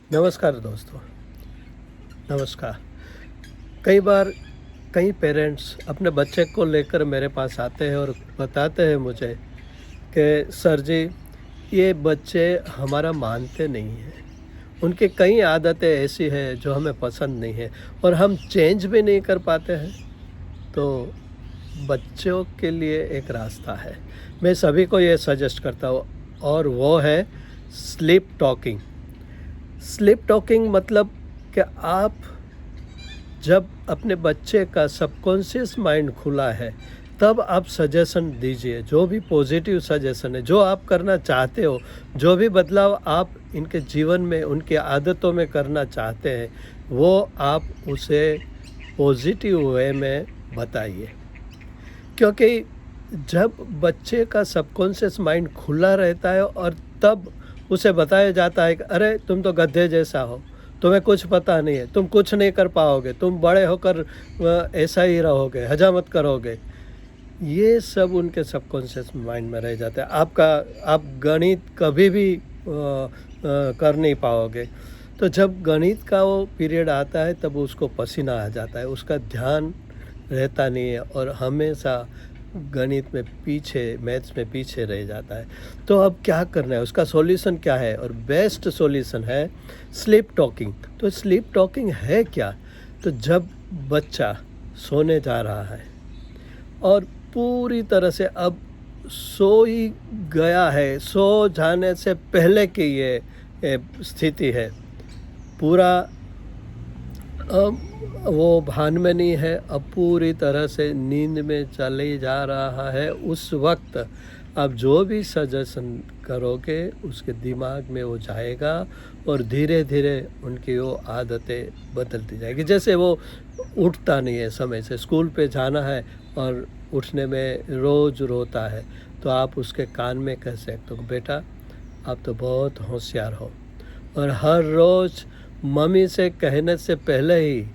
नमस्कार दोस्तों। नमस्कार। कई बार कई पेरेंट्स अपने बच्चे को लेकर मेरे पास आते हैं और बताते हैं मुझे कि सर जी, ये बच्चे हमारा मानते नहीं हैं। उनकी कई आदतें ऐसी हैं जो हमें पसंद नहीं है और हम चेंज भी नहीं कर पाते हैं। तो बच्चों के लिए एक रास्ता है। मैं सभी को ये सजेस्ट करता हूँ और वो है स्लीप टॉकिंग। स्लीप टॉकिंग मतलब कि आप जब अपने बच्चे का सबकॉन्शियस माइंड खुला है, तब आप सजेशन दीजिए, जो भी पॉजिटिव सजेशन है, जो आप करना चाहते हो, जो भी बदलाव आप इनके जीवन में, उनकी आदतों में करना चाहते हैं, वो आप उसे पॉजिटिव वे में बताइए। क्योंकि जब बच्चे का सबकॉन्शियस माइंड खुला रहता है और तब उसे बताया जाता है कि अरे तुम तो गधे जैसा हो, तुम्हें कुछ पता नहीं है, तुम कुछ नहीं कर पाओगे, तुम बड़े होकर ऐसा ही रहोगे, हजामत करोगे। ये सब उनके सबकॉन्शियस माइंड में रह जाता है। आप गणित कभी भी कर नहीं पाओगे। तो जब गणित का वो पीरियड आता है तब उसको पसीना आ जाता है, उसका ध्यान रहता नहीं है और हमेशा गणित में पीछे, मैथ्स में पीछे रह जाता है। तो अब क्या करना है, उसका सॉल्यूशन क्या है? और बेस्ट सॉल्यूशन है स्लीप टॉकिंग। तो स्लीप टॉकिंग है क्या? तो जब बच्चा सोने जा रहा है और पूरी तरह से अब सो ही गया है, सो जाने से पहले की ये स्थिति है, पूरा अब वो भान में नहीं है, अब पूरी तरह से नींद में चले जा रहा है, उस वक्त आप जो भी सजेशन करोगे उसके दिमाग में वो जाएगा और धीरे धीरे उनकी वो आदतें बदलती जाएगी। जैसे वो उठता नहीं है समय से, स्कूल पे जाना है और उठने में रोज़ रोता है, तो आप उसके कान में कह सकते हो, बेटा आप तो बहुत होशियार हो, और हर रोज़ मम्मी से कहने से पहले ही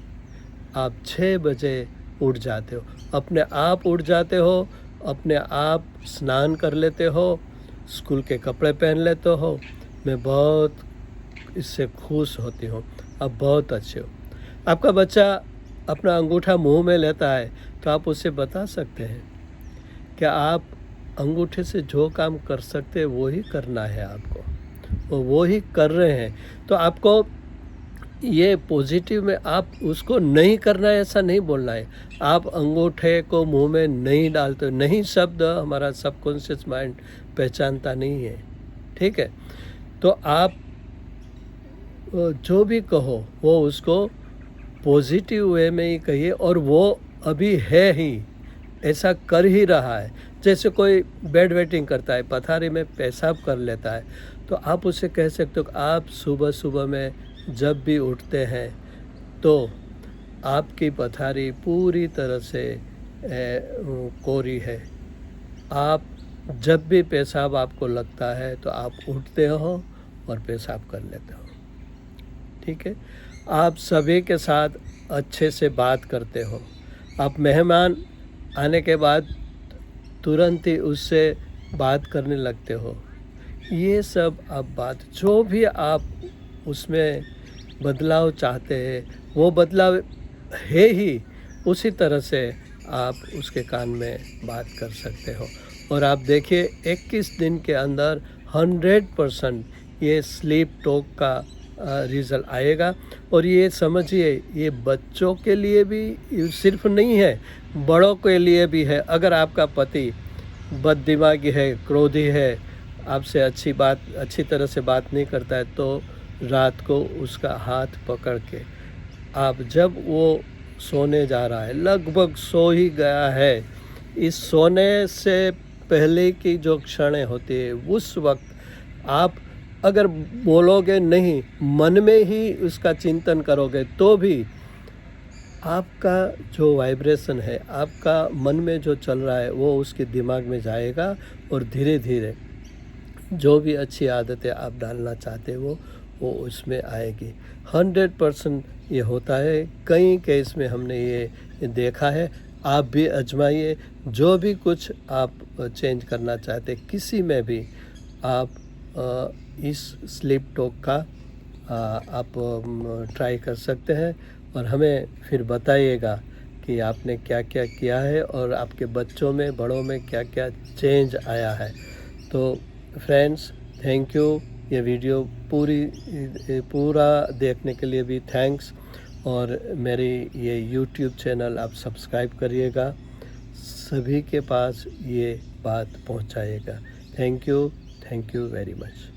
आप 6 बजे उठ जाते हो, अपने आप उठ जाते हो, अपने आप स्नान कर लेते हो, स्कूल के कपड़े पहन लेते हो। मैं बहुत इससे खुश होती हूँ, आप बहुत अच्छे हो। आपका बच्चा अपना अंगूठा मुंह में लेता है तो आप उसे बता सकते हैं कि आप अंगूठे से जो काम कर सकते हैं वो ही करना है आपको, वो ही कर रहे हैं। तो आपको ये पॉजिटिव में आप उसको नहीं करना है ऐसा नहीं बोलना है। आप अंगूठे को मुंह में नहीं डालते, नहीं शब्द हमारा सबकॉन्शियस माइंड पहचानता नहीं है, ठीक है? तो आप जो भी कहो वो उसको पॉजिटिव वे में ही कहिए, और वो अभी है ही, ऐसा कर ही रहा है। जैसे कोई बेड वेटिंग करता है, पथारी में पेशाब कर लेता है, तो आप उससे कह सकते हो कि आप सुबह सुबह में जब भी उठते हैं तो आपकी पथारी पूरी तरह से कोरी है। आप जब भी पेशाब आपको लगता है तो आप उठते हो और पेशाब कर लेते हो, ठीक है? आप सभी के साथ अच्छे से बात करते हो। आप मेहमान आने के बाद तुरंत ही उससे बात करने लगते हो। ये सब आप बात, जो भी आप उसमें बदलाव चाहते हैं वो बदलाव है ही, उसी तरह से आप उसके कान में बात कर सकते हो। और आप देखिए 21 दिन के अंदर 100% ये स्लीप टॉक का रिज़ल्ट आएगा। और ये समझिए, ये बच्चों के लिए भी सिर्फ नहीं है, बड़ों के लिए भी है। अगर आपका पति बददिमागी है, क्रोधी है, आपसे अच्छी तरह से बात नहीं करता है, तो रात को उसका हाथ पकड़ के आप, जब वो सोने जा रहा है, लगभग सो ही गया है, इस सोने से पहले की जो क्षणें होती है उस वक्त आप अगर बोलोगे नहीं, मन में ही उसका चिंतन करोगे, तो भी आपका जो वाइब्रेशन है, आपका मन में जो चल रहा है वो उसके दिमाग में जाएगा और धीरे धीरे जो भी अच्छी आदतें आप डालना चाहते हो वो उसमें आएगी। 100% ये होता है। कई केस में हमने ये देखा है। आप भी आजमाइए, जो भी कुछ आप चेंज करना चाहते किसी में भी, आप इस स्लीप टॉक का आप ट्राई कर सकते हैं और हमें फिर बताइएगा कि आपने क्या क्या किया है और आपके बच्चों में, बड़ों में क्या क्या चेंज आया है। तो फ्रेंड्स, थैंक यू। ये वीडियो पूरा देखने के लिए भी थैंक्स। और मेरी ये यूट्यूब चैनल आप सब्सक्राइब करिएगा, सभी के पास ये बात पहुंचाइएगा। Thank you very much.